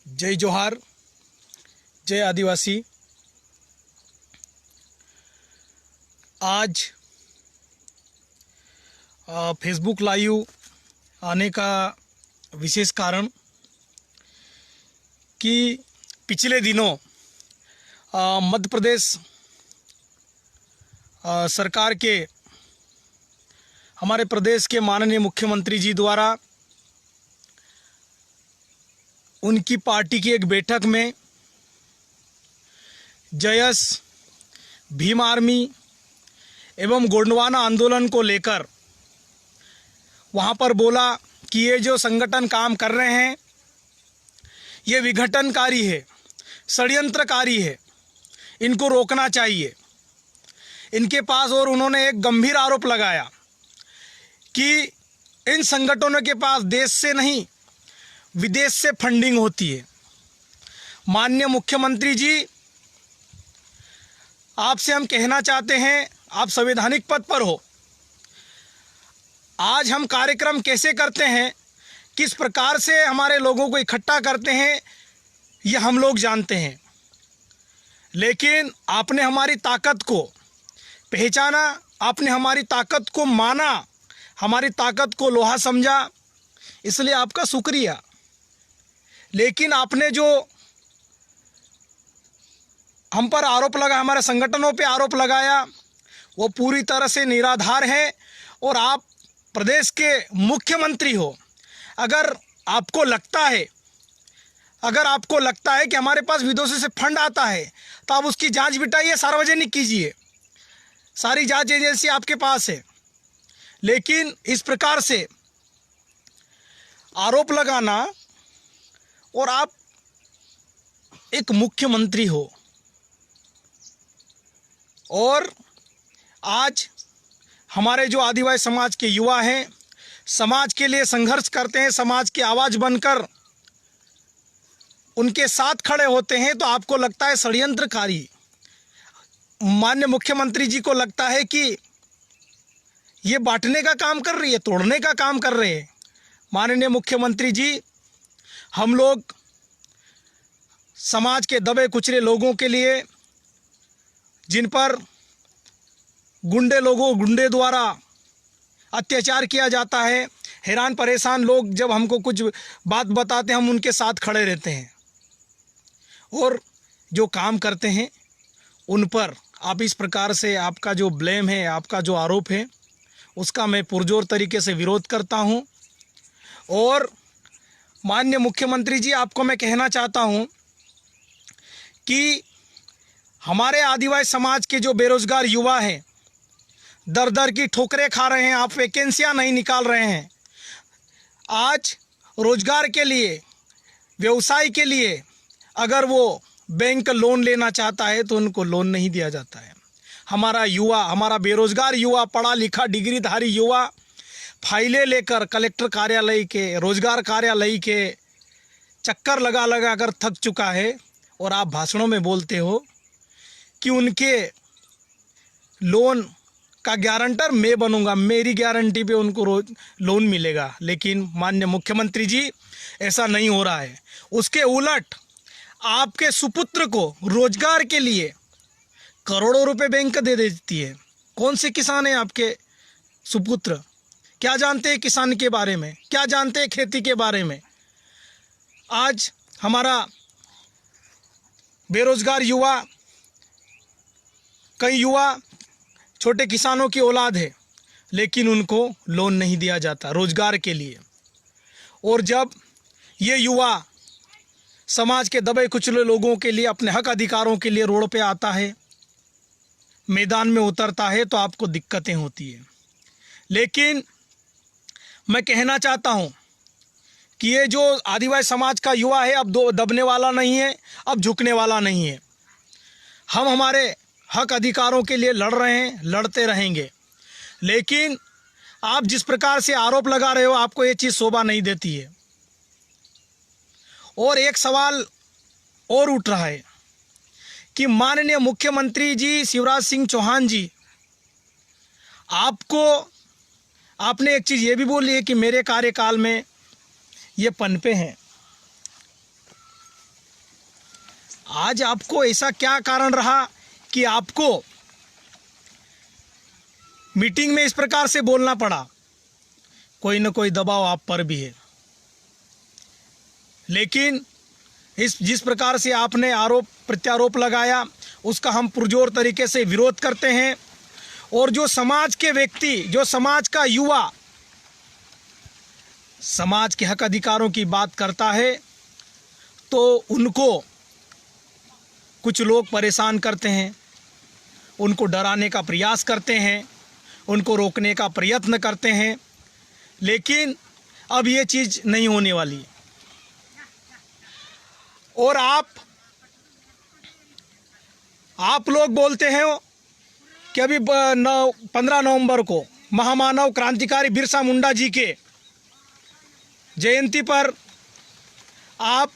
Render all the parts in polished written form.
जय जोहार, जय आदिवासी। आज फेसबुक लाइव आने का विशेष कारण कि पिछले दिनों मध्य प्रदेश सरकार के हमारे प्रदेश के माननीय मुख्यमंत्री जी द्वारा उनकी पार्टी की एक बैठक में जयस भीम आर्मी एवं गोंडवाना आंदोलन को लेकर वहाँ पर बोला कि ये जो संगठन काम कर रहे हैं ये विघटनकारी है, षड्यंत्रकारी है, इनको रोकना चाहिए इनके पास। और उन्होंने एक गंभीर आरोप लगाया कि इन संगठनों के पास देश से नहीं विदेश से फंडिंग होती है। माननीय मुख्यमंत्री जी, आपसे हम कहना चाहते हैं, आप संवैधानिक पद पर हो, आज हम कार्यक्रम कैसे करते हैं, किस प्रकार से हमारे लोगों को इकट्ठा करते हैं, ये हम लोग जानते हैं। लेकिन आपने हमारी ताकत को पहचाना, आपने हमारी ताकत को माना, हमारी ताकत को लोहा समझा, इसलिए आपका शुक्रिया। लेकिन आपने जो हम पर आरोप लगा, हमारे संगठनों पे आरोप लगाया, वो पूरी तरह से निराधार है। और आप प्रदेश के मुख्यमंत्री हो, अगर आपको लगता है कि हमारे पास विदेशों से फंड आता है तो आप उसकी जांच बिठाइए, सार्वजनिक कीजिए, सारी जांच एजेंसी आपके पास है। लेकिन इस प्रकार से आरोप लगाना, और आप एक मुख्यमंत्री हो और आज हमारे जो आदिवासी समाज के युवा हैं, समाज के लिए संघर्ष करते हैं, समाज की आवाज़ बनकर उनके साथ खड़े होते हैं, तो आपको लगता है षड्यंत्रकारी। माननीय मुख्यमंत्री जी को लगता है कि ये बांटने का काम कर रही है, तोड़ने का काम कर रहे हैं। माननीय मुख्यमंत्री जी, हम लोग समाज के दबे कुचले लोगों के लिए, जिन पर गुंडे द्वारा अत्याचार किया जाता है, हैरान परेशान लोग जब हमको कुछ बात बताते हैं, हम उनके साथ खड़े रहते हैं। और जो काम करते हैं उन पर आप इस प्रकार से आपका जो ब्लेम है, आपका जो आरोप है, उसका मैं पुरजोर तरीके से विरोध करता हूं। और माननीय मुख्यमंत्री जी, आपको मैं कहना चाहता हूं कि हमारे आदिवासी समाज के जो बेरोजगार युवा हैं, दर दर की ठोकरें खा रहे हैं, आप वैकेंसियां नहीं निकाल रहे हैं। आज रोजगार के लिए, व्यवसाय के लिए अगर वो बैंक लोन लेना चाहता है तो उनको लोन नहीं दिया जाता है। हमारा युवा, हमारा बेरोजगार युवा, पढ़ा लिखा डिग्रीधारी युवा फाइलें लेकर कलेक्टर कार्यालय के, रोजगार कार्यालय के चक्कर लगा कर थक चुका है। और आप भाषणों में बोलते हो कि उनके लोन का गारंटर मैं बनूंगा, मेरी गारंटी पे उनको रोज लोन मिलेगा। लेकिन माननीय मुख्यमंत्री जी, ऐसा नहीं हो रहा है। उसके उलट आपके सुपुत्र को रोजगार के लिए करोड़ों रुपए बैंक दे देती है। कौन से किसान हैं आपके सुपुत्र? क्या जानते हैं किसान के बारे में? क्या जानते हैं खेती के बारे में? आज हमारा बेरोजगार युवा, कई युवा छोटे किसानों की औलाद है, लेकिन उनको लोन नहीं दिया जाता रोजगार के लिए। और जब ये युवा समाज के दबे कुचले लोगों के लिए, अपने हक अधिकारों के लिए रोड पे आता है, मैदान में उतरता है, तो आपको दिक्कतें होती है। लेकिन मैं कहना चाहता हूँ कि ये जो आदिवासी समाज का युवा है, अब दबने वाला नहीं है, अब झुकने वाला नहीं है। हम हमारे हक अधिकारों के लिए लड़ रहे हैं, लड़ते रहेंगे। लेकिन आप जिस प्रकार से आरोप लगा रहे हो, आपको ये चीज़ शोभा नहीं देती है। और एक सवाल और उठ रहा है कि माननीय मुख्यमंत्री जी शिवराज सिंह चौहान जी, आपने एक चीज़ ये भी बोली है कि मेरे कार्यकाल में ये पनपे हैं। आज आपको ऐसा क्या कारण रहा कि आपको मीटिंग में इस प्रकार से बोलना पड़ा? कोई न कोई दबाव आप पर भी है। लेकिन जिस प्रकार से आपने आरोप प्रत्यारोप लगाया उसका हम पुरजोर तरीके से विरोध करते हैं। और जो समाज के व्यक्ति, जो समाज का युवा समाज के हक अधिकारों की बात करता है तो उनको कुछ लोग परेशान करते हैं, उनको डराने का प्रयास करते हैं, उनको रोकने का प्रयत्न करते हैं। लेकिन अब ये चीज़ नहीं होने वाली। और आप लोग बोलते हैं कि अभी 15 नवंबर को महामानव क्रांतिकारी बिरसा मुंडा जी के जयंती पर आप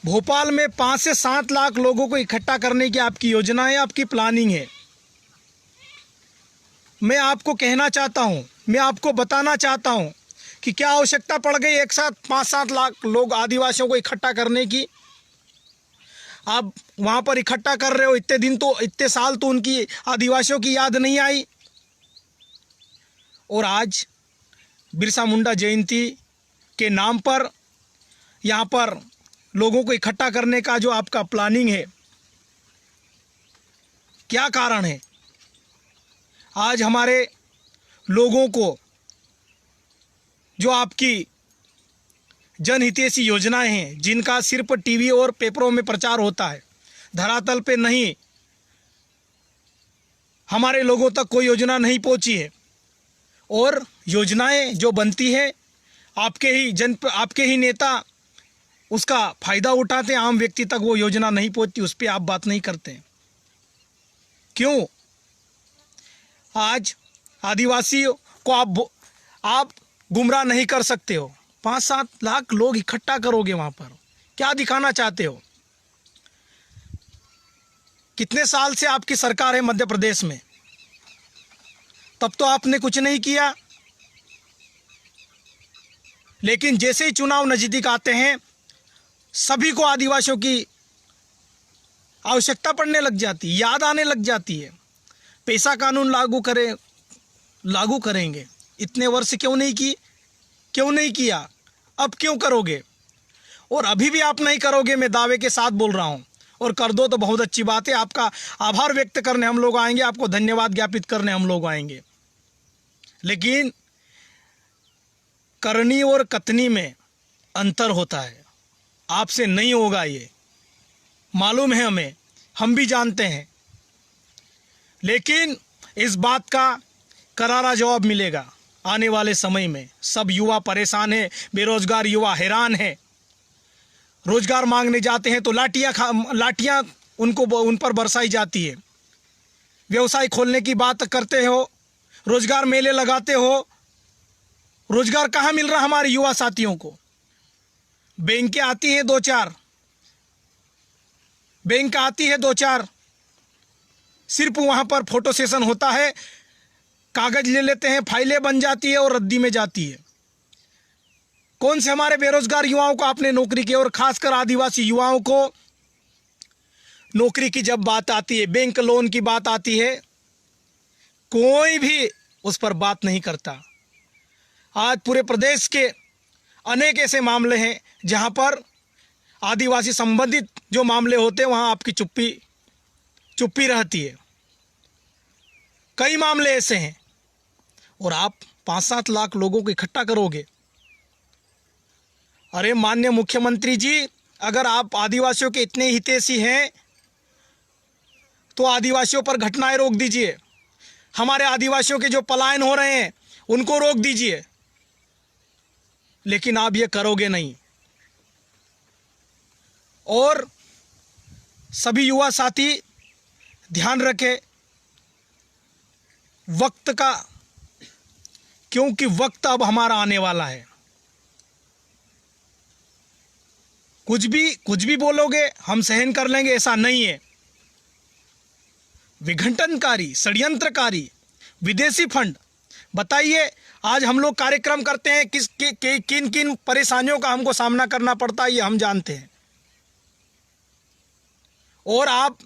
भोपाल में 5 से 7 लाख लोगों को इकट्ठा करने की आपकी योजना है, आपकी प्लानिंग है। मैं आपको कहना चाहता हूं, मैं आपको बताना चाहता हूं कि क्या आवश्यकता पड़ गई एक साथ 5-7 लाख लोग आदिवासियों को इकट्ठा करने की। आप वहां पर इकट्ठा कर रहे हो, इतने दिन तो, इतने साल तो उनकी आदिवासियों की याद नहीं आई। और आज बिरसा मुंडा जयंती के नाम पर यहाँ पर लोगों को इकट्ठा करने का जो आपका प्लानिंग है, क्या कारण है? आज हमारे लोगों को जो आपकी जनहितैषी योजनाएं हैं, जिनका सिर्फ टीवी और पेपरों में प्रचार होता है, धरातल पे नहीं, हमारे लोगों तक कोई योजना नहीं पहुंची है। और योजनाएं जो बनती है आपके ही नेता उसका फ़ायदा उठाते हैं, आम व्यक्ति तक वो योजना नहीं पहुंचती, उस पर आप बात नहीं करते। क्यों? आज आदिवासियों को आप गुमराह नहीं कर सकते हो। 5-7 लाख लोग इकट्ठा करोगे वहां पर, क्या दिखाना चाहते हो? कितने साल से आपकी सरकार है मध्य प्रदेश में, तब तो आपने कुछ नहीं किया। लेकिन जैसे ही चुनाव नजदीक आते हैं, सभी को आदिवासियों की आवश्यकता पड़ने लग जाती है, याद आने लग जाती है। पैसा कानून लागू करेंगे, इतने वर्ष क्यों नहीं किया, अब क्यों करोगे? और अभी भी आप नहीं करोगे, मैं दावे के साथ बोल रहा हूं। और कर दो तो बहुत अच्छी बात है, आपका आभार व्यक्त करने हम लोग आएंगे, आपको धन्यवाद ज्ञापित करने हम लोग आएंगे। लेकिन करनी और कथनी में अंतर होता है। आपसे नहीं होगा, ये मालूम है हमें, हम भी जानते हैं। लेकिन इस बात का करारा जवाब मिलेगा आने वाले समय में। सब युवा परेशान है, बेरोजगार युवा हैरान है। रोजगार मांगने जाते हैं तो लाठियां उन पर बरसाई जाती है। व्यवसाय खोलने की बात करते हो, रोजगार मेले लगाते हो, रोजगार कहाँ मिल रहा हमारे युवा साथियों को? बैंक आती है 2-4, सिर्फ वहां पर फोटो सेशन होता है, कागज ले लेते हैं, फाइलें बन जाती है और रद्दी में जाती है। कौन से हमारे बेरोजगार युवाओं को आपने नौकरी की? और खासकर आदिवासी युवाओं को नौकरी की जब बात आती है, बैंक लोन की बात आती है, कोई भी उस पर बात नहीं करता। आज पूरे प्रदेश के अनेक ऐसे मामले हैं जहां पर आदिवासी संबंधित जो मामले होते हैं वहां आपकी चुप्पी रहती है। कई मामले ऐसे हैं और आप 5-7 लाख लोगों को इकट्ठा करोगे। अरे माननीय मुख्यमंत्री जी, अगर आप आदिवासियों के इतने हितैषी हैं तो आदिवासियों पर घटनाएं रोक दीजिए। हमारे आदिवासियों के जो पलायन हो रहे हैं उनको रोक दीजिए। लेकिन आप ये करोगे नहीं। और सभी युवा साथी ध्यान रखें वक्त का, क्योंकि वक्त अब हमारा आने वाला है। कुछ भी बोलोगे हम सहन कर लेंगे, ऐसा नहीं है। विघटनकारी, षड्यंत्रकारी, विदेशी फंड, बताइए आज हम लोग कार्यक्रम करते हैं, किन किन परेशानियों का हमको सामना करना पड़ता है ये हम जानते हैं। और आप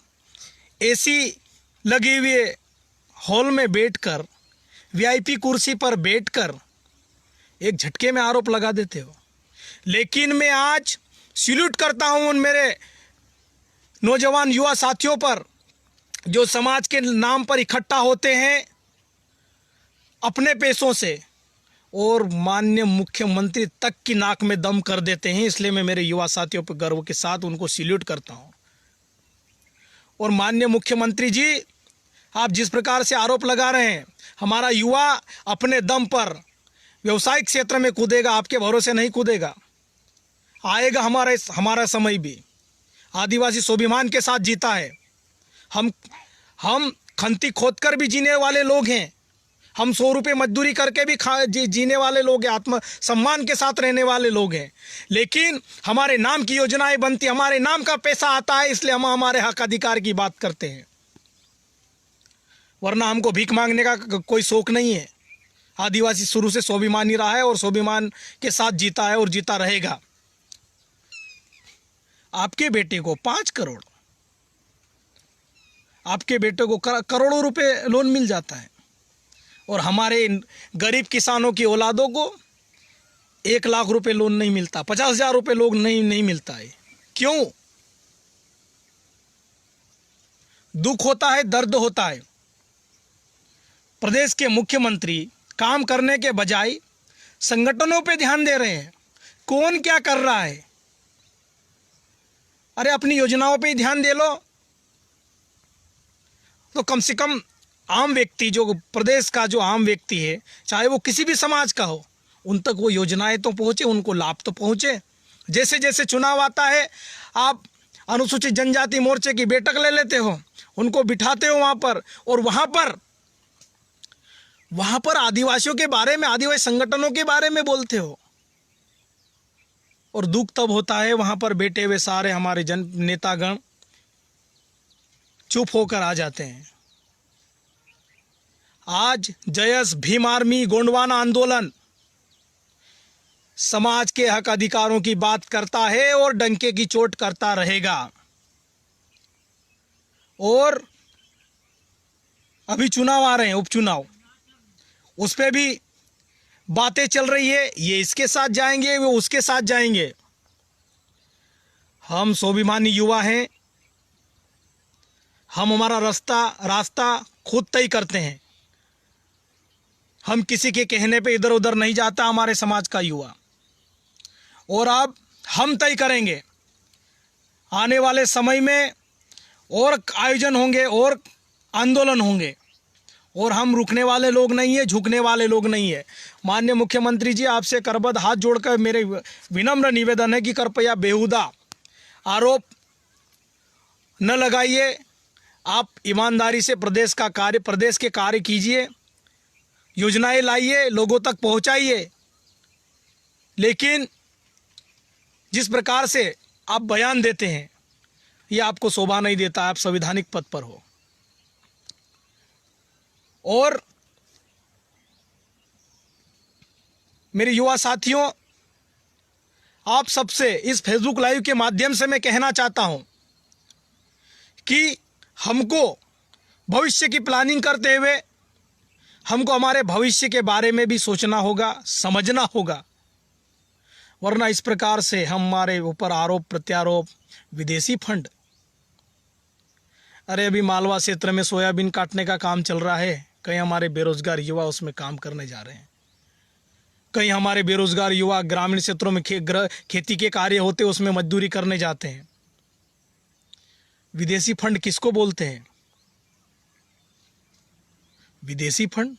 एसी लगी हुई हॉल में बैठकर, वीआईपी कुर्सी पर बैठकर एक झटके में आरोप लगा देते हो। लेकिन मैं आज सैल्यूट करता हूं उन मेरे नौजवान युवा साथियों पर जो समाज के नाम पर इकट्ठा होते हैं अपने पैसों से और माननीय मुख्यमंत्री तक की नाक में दम कर देते हैं। इसलिए मैं मेरे युवा साथियों पर गर्व के साथ उनको सैल्यूट करता हूं। और माननीय मुख्यमंत्री जी, आप जिस प्रकार से आरोप लगा रहे हैं, हमारा युवा अपने दम पर व्यवसायिक क्षेत्र में कूदेगा, आपके भरोसे नहीं कूदेगा। आएगा हमारा समय भी। आदिवासी स्वाभिमान के साथ जीता है। हम खंती खोद कर भी जीने वाले लोग हैं। हम 100 रुपये मजदूरी करके भी जीने वाले लोग हैं, आत्म सम्मान के साथ रहने वाले लोग हैं। लेकिन हमारे नाम की योजनाएं बनती, हमारे नाम का पैसा आता है, इसलिए हम हमारे हक अधिकार की बात करते हैं। वरना हमको भीख मांगने का कोई शौक नहीं है। आदिवासी शुरू से स्वाभिमानी रहा है और स्वाभिमान के साथ जीता है और जीता रहेगा। आपके बेटे को 5 करोड़, आपके बेटे को करोड़ों रुपए लोन मिल जाता है और हमारे गरीब किसानों की औलादों को 1 लाख रुपए लोन नहीं मिलता, 50,000 रुपए लोन नहीं मिलता है। क्यों? दुख होता है, दर्द होता है। प्रदेश के मुख्यमंत्री काम करने के बजाय संगठनों पे ध्यान दे रहे हैं। कौन क्या कर रहा है? अरे अपनी योजनाओं पे ही ध्यान दे लो। तो कम से कम आम व्यक्ति, जो प्रदेश का जो आम व्यक्ति है, चाहे वो किसी भी समाज का हो, उन तक वो योजनाएं तो पहुंचे, उनको लाभ तो पहुंचे। जैसे जैसे चुनाव आता है, आप अनुसूचित जनजाति मोर्चे की बैठक ले लेते हो, उनको बिठाते हो वहां पर, और वहां पर आदिवासियों के बारे में, आदिवासी संगठनों के बारे में बोलते हो। और दुख तब होता है वहां पर बैठे हुए सारे हमारे नेतागण चुप होकर आ जाते हैं। आज जयस भीम आर्मी गोंडवाना आंदोलन समाज के हक अधिकारों की बात करता है और डंके की चोट करता रहेगा। और अभी चुनाव आ रहे हैं, उपचुनाव, उस पर भी बातें चल रही है, ये इसके साथ जाएंगे, वो उसके साथ जाएंगे। हम स्वाभिमानी युवा हैं। हम हमारा रास्ता खुद तय करते हैं। हम किसी के कहने पे इधर उधर नहीं जाता, हमारे समाज का युवा। और अब हम तय करेंगे। आने वाले समय में और आयोजन होंगे और आंदोलन होंगे, और हम रुकने वाले लोग नहीं है, झुकने वाले लोग नहीं है। माननीय मुख्यमंत्री जी, आपसे करबद्ध हाथ जोड़कर मेरे विनम्र निवेदन है कि कृपया बेहुदा आरोप न लगाइए। आप ईमानदारी से प्रदेश के कार्य कीजिए, योजनाएं लाइए, लोगों तक पहुंचाइए। लेकिन जिस प्रकार से आप बयान देते हैं, ये आपको शोभा नहीं देता। आप संवैधानिक पद पर हो। और मेरे युवा साथियों, आप सबसे इस फेसबुक लाइव के माध्यम से मैं कहना चाहता हूं कि हमको भविष्य की प्लानिंग करते हुए हमको हमारे भविष्य के बारे में भी सोचना होगा, समझना होगा। वरना इस प्रकार से हमारे ऊपर आरोप प्रत्यारोप, विदेशी फंड, अरे अभी मालवा क्षेत्र में सोयाबीन काटने का काम चल रहा है, कई हमारे बेरोजगार युवा उसमें काम करने जा रहे हैं। कई हमारे बेरोजगार युवा ग्रामीण क्षेत्रों में खेती के कार्य होते उसमें मजदूरी करने जाते हैं। विदेशी फंड किसको बोलते हैं? विदेशी फंड,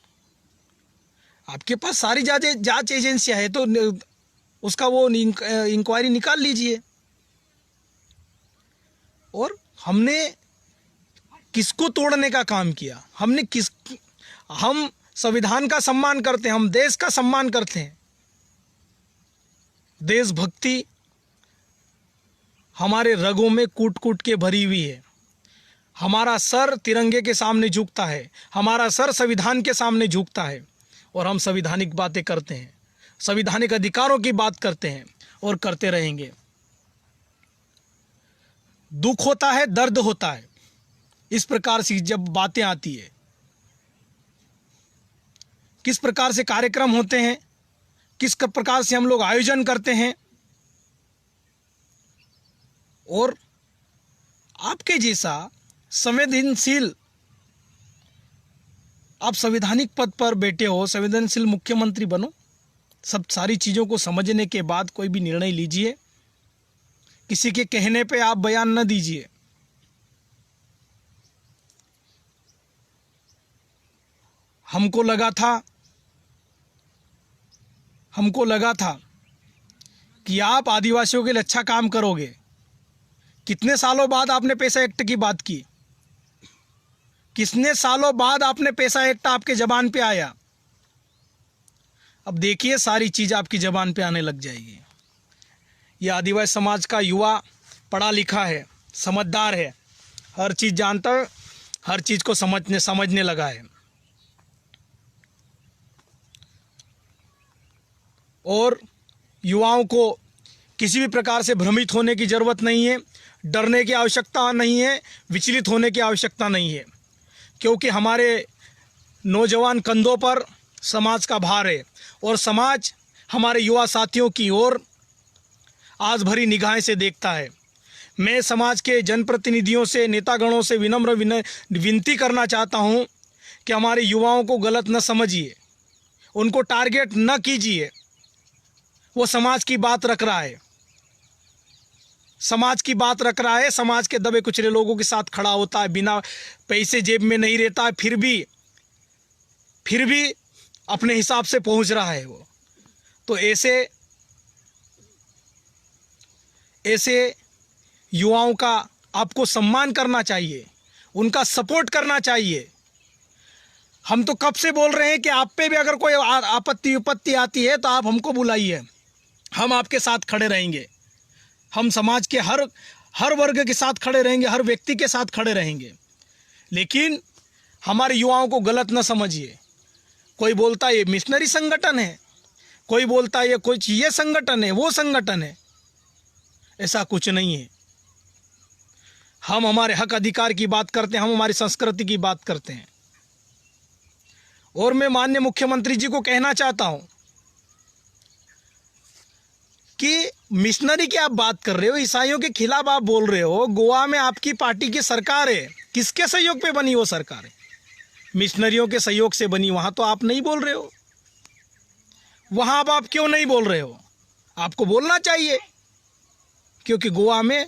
आपके पास सारी जांच एजेंसियां है, तो उसका वो इंक्वायरी निकाल लीजिए। और हमने किसको तोड़ने का काम किया? हम संविधान का सम्मान करते हैं, हम देश का सम्मान करते हैं। देशभक्ति हमारे रगों में कूट कूट के भरी हुई है। हमारा सर तिरंगे के सामने झुकता है, हमारा सर संविधान के सामने झुकता है, और हम संविधानिक बातें करते हैं, संविधानिक अधिकारों की बात करते हैं और करते रहेंगे। दुख होता है, दर्द होता है। इस प्रकार से जब बातें आती है, किस प्रकार से कार्यक्रम होते हैं, किस प्रकार से हम लोग आयोजन करते हैं, और आपके जैसा संवेदनशील, आप संवैधानिक पद पर बैठे हो, संवेदनशील मुख्यमंत्री बनो, सब सारी चीज़ों को समझने के बाद कोई भी निर्णय लीजिए। किसी के कहने पे आप बयान न दीजिए। हमको लगा था कि आप आदिवासियों के लिए अच्छा काम करोगे। कितने सालों बाद आपने पैसा एक्ट की बात की, कितने सालों बाद आपने पैसा एक्ट आपके जबान पे आया। अब देखिए सारी चीज़ आपकी जबान पे आने लग जाएगी। ये आदिवासी समाज का युवा पढ़ा लिखा है, समझदार है, हर चीज़ जानता है, हर चीज़ को समझने लगा है। और युवाओं को किसी भी प्रकार से भ्रमित होने की ज़रूरत नहीं है, डरने की आवश्यकता नहीं है, विचलित होने की आवश्यकता नहीं है, क्योंकि हमारे नौजवान कंधों पर समाज का भार है और समाज हमारे युवा साथियों की ओर आज भरी निगाहें से देखता है। मैं समाज के जनप्रतिनिधियों से, नेतागणों से विनम्र विनती करना चाहता हूं कि हमारे युवाओं को गलत न समझिए, उनको टारगेट न कीजिए। वो समाज की बात रख रहा है, समाज की बात रख रहा है, समाज के दबे कुचले लोगों के साथ खड़ा होता है, बिना पैसे जेब में नहीं रहता है, फिर भी अपने हिसाब से पहुंच रहा है वो। तो ऐसे युवाओं का आपको सम्मान करना चाहिए, उनका सपोर्ट करना चाहिए। हम तो कब से बोल रहे हैं कि आप पे भी अगर कोई आपत्ति विपत्ति आती है तो आप हमको बुलाइए, हम आपके साथ खड़े रहेंगे। हम समाज के हर वर्ग के साथ खड़े रहेंगे, हर व्यक्ति के साथ खड़े रहेंगे। लेकिन हमारे युवाओं को गलत न समझिए। कोई बोलता है ये मिशनरी संगठन है, कोई बोलता है ये कुछ ये संगठन है, वो संगठन है। ऐसा कुछ नहीं है। हम हमारे हक अधिकार की बात करते हैं, हम हमारी संस्कृति की बात करते हैं। और मैं माननीय मुख्यमंत्री जी को कहना चाहता हूं कि मिशनरी की आप बात कर रहे हो, ईसाइयों के खिलाफ आप बोल रहे हो। गोवा में आपकी पार्टी की सरकार है, किसके सहयोग पे बनी वो सरकार है? मिशनरियों के सहयोग से बनी। वहां तो आप नहीं बोल रहे हो। वहां अब आप क्यों नहीं बोल रहे हो? आपको बोलना चाहिए, क्योंकि गोवा में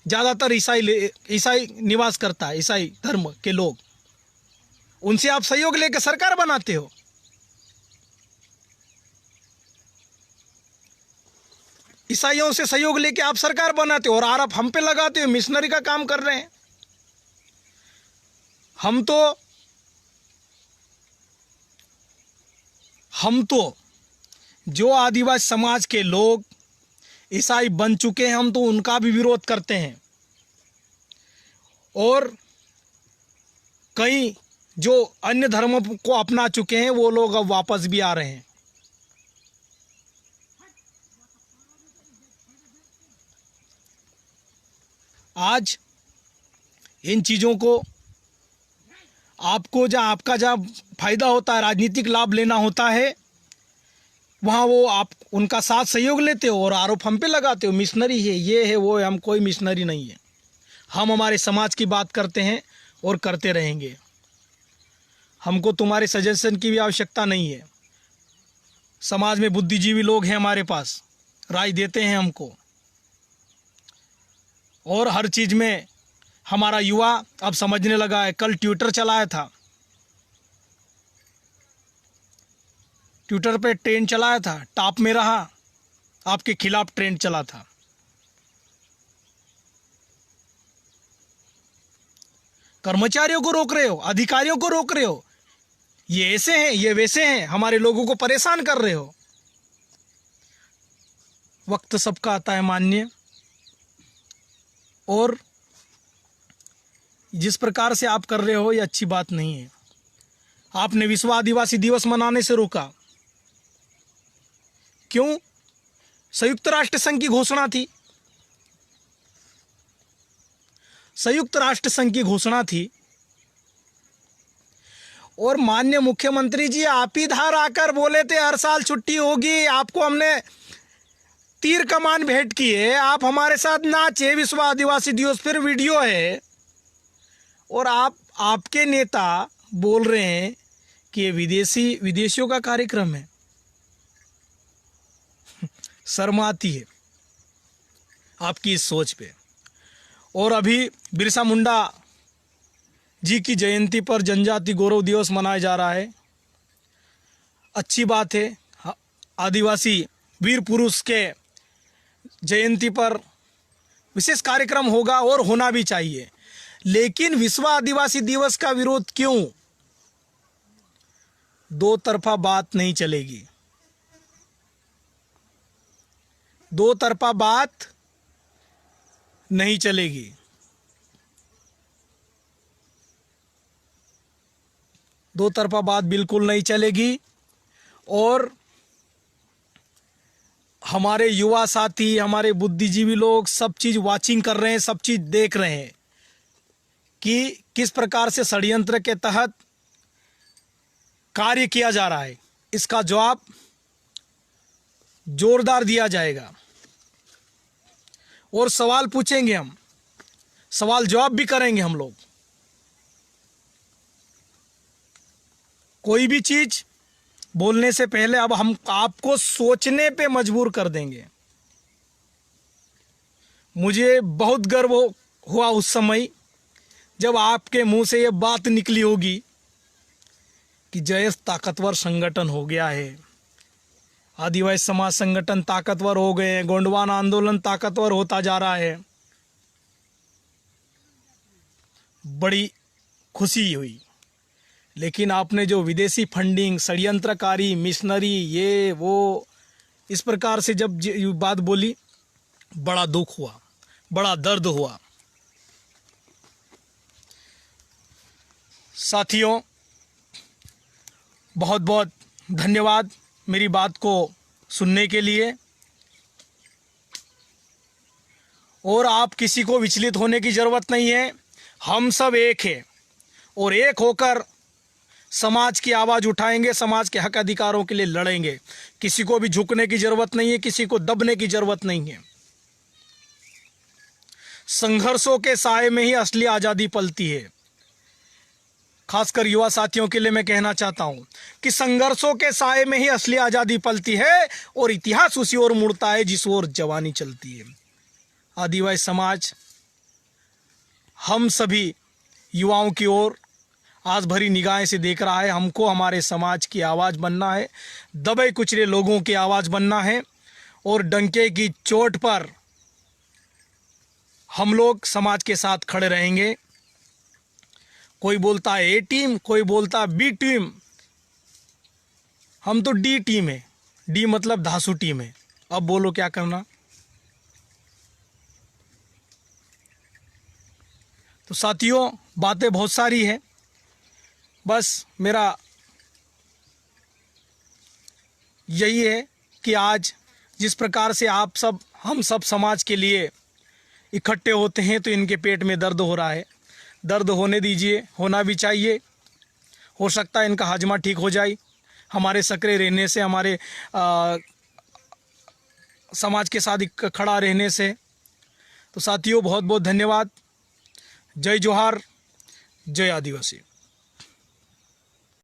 ज़्यादातर ईसाई निवास करता है, ईसाई धर्म के लोग। उनसे आप सहयोग लेकर सरकार बनाते हो। ईसाइयों से सहयोग लेके आप सरकार बनाते हो और आरोप हम पे लगाते हो, मिशनरी का काम कर रहे हैं। हम तो जो आदिवासी समाज के लोग ईसाई बन चुके हैं, हम तो उनका भी विरोध करते हैं। और कई जो अन्य धर्मों को अपना चुके हैं वो लोग अब वापस भी आ रहे हैं। आज इन चीज़ों को आपको आपका जहाँ फायदा होता है, राजनीतिक लाभ लेना होता है, वहाँ वो आप उनका साथ सहयोग लेते हो और आरोप हम पे लगाते हो, मिशनरी है, ये है, वो है। हम कोई मिशनरी नहीं है। हम हमारे समाज की बात करते हैं और करते रहेंगे। हमको तुम्हारे सजेशन की भी आवश्यकता नहीं है। समाज में बुद्धिजीवी लोग हैं हमारे पास, राय देते हैं हमको। और हर चीज़ में हमारा युवा अब समझने लगा है। कल ट्विटर चलाया था, ट्विटर पे ट्रेंड चलाया था, टॉप में रहा, आपके खिलाफ ट्रेंड चला था। कर्मचारियों को रोक रहे हो, अधिकारियों को रोक रहे हो, ये ऐसे हैं, ये वैसे हैं, हमारे लोगों को परेशान कर रहे हो। वक्त सबका आता है मान्य, और जिस प्रकार से आप कर रहे हो ये अच्छी बात नहीं है। आपने विश्व आदिवासी दिवस मनाने से रोका क्यों? संयुक्त राष्ट्र संघ की घोषणा थी, संयुक्त राष्ट्र संघ की घोषणा थी, और माननीय मुख्यमंत्री जी आप ही धार आकर बोले थे हर साल छुट्टी होगी, आपको हमने तीर कमान भेंट की है, आप हमारे साथ नाचे विश्व आदिवासी दिवस। फिर वीडियो है और आपके नेता बोल रहे हैं कि ये विदेशियों का कार्यक्रम है। शर्म आती है आपकी इस सोच पे। और अभी बिरसा मुंडा जी की जयंती पर जनजाति गौरव दिवस मनाया जा रहा है। अच्छी बात है, आदिवासी वीर पुरुष के जयंती पर विशेष कार्यक्रम होगा और होना भी चाहिए, लेकिन विश्व आदिवासी दिवस का विरोध क्यों? दो तरफा बात नहीं चलेगी, दो तरफा बात नहीं चलेगी। दो तरफा बात बिल्कुल नहीं चलेगी। और हमारे युवा साथी, हमारे बुद्धिजीवी लोग सब चीज़ वाचिंग कर रहे हैं, सब चीज़ देख रहे हैं कि किस प्रकार से षड्यंत्र के तहत कार्य किया जा रहा है। इसका जवाब जोरदार दिया जाएगा और सवाल पूछेंगे हम, सवाल जवाब भी करेंगे हम लोग। कोई भी चीज़ बोलने से पहले अब हम आपको सोचने पे मजबूर कर देंगे। मुझे बहुत गर्व हुआ उस समय जब आपके मुंह से ये बात निकली होगी कि जयस ताकतवर संगठन हो गया है, आदिवासी समाज संगठन ताकतवर हो गए हैं, गोंडवाना आंदोलन ताकतवर होता जा रहा है। बड़ी खुशी हुई। लेकिन आपने जो विदेशी फंडिंग, षड्यंत्रकारी, मिशनरी, ये वो इस प्रकार से जब बात बोली, बड़ा दुख हुआ, बड़ा दर्द हुआ। साथियों, बहुत बहुत धन्यवाद मेरी बात को सुनने के लिए। और आप किसी को विचलित होने की ज़रूरत नहीं है, हम सब एक हैं और एक होकर समाज की आवाज़ उठाएंगे, समाज के हक अधिकारों के लिए लड़ेंगे। किसी को भी झुकने की ज़रूरत नहीं है, किसी को दबने की ज़रूरत नहीं है। संघर्षों के साए में ही असली आज़ादी पलती है। खासकर युवा साथियों के लिए मैं कहना चाहता हूं कि संघर्षों के साए में ही असली आज़ादी पलती है और इतिहास उसी ओर मुड़ता है जिस ओर जवानी चलती है। आदिवासी समाज हम सभी युवाओं की ओर आज भरी निगाहें से देख रहा है। हमको हमारे समाज की आवाज़ बनना है, दबे कुचले लोगों की आवाज़ बनना है और डंके की चोट पर हम लोग समाज के साथ खड़े रहेंगे। कोई बोलता है ए टीम, कोई बोलता है बी टीम, हम तो डी टीम है। डी मतलब धांसू टीम है। अब बोलो क्या करना। तो साथियों, बातें बहुत सारी है, बस मेरा यही है कि आज जिस प्रकार से आप सब, हम सब समाज के लिए इकट्ठे होते हैं तो इनके पेट में दर्द हो रहा है। दर्द होने दीजिए, होना भी चाहिए। हो सकता है इनका हाजमा ठीक हो जाए हमारे सक्रिय रहने से, हमारे समाज के साथ खड़ा रहने से। तो साथियों, बहुत बहुत धन्यवाद। जय जोहार, जय आदिवासी।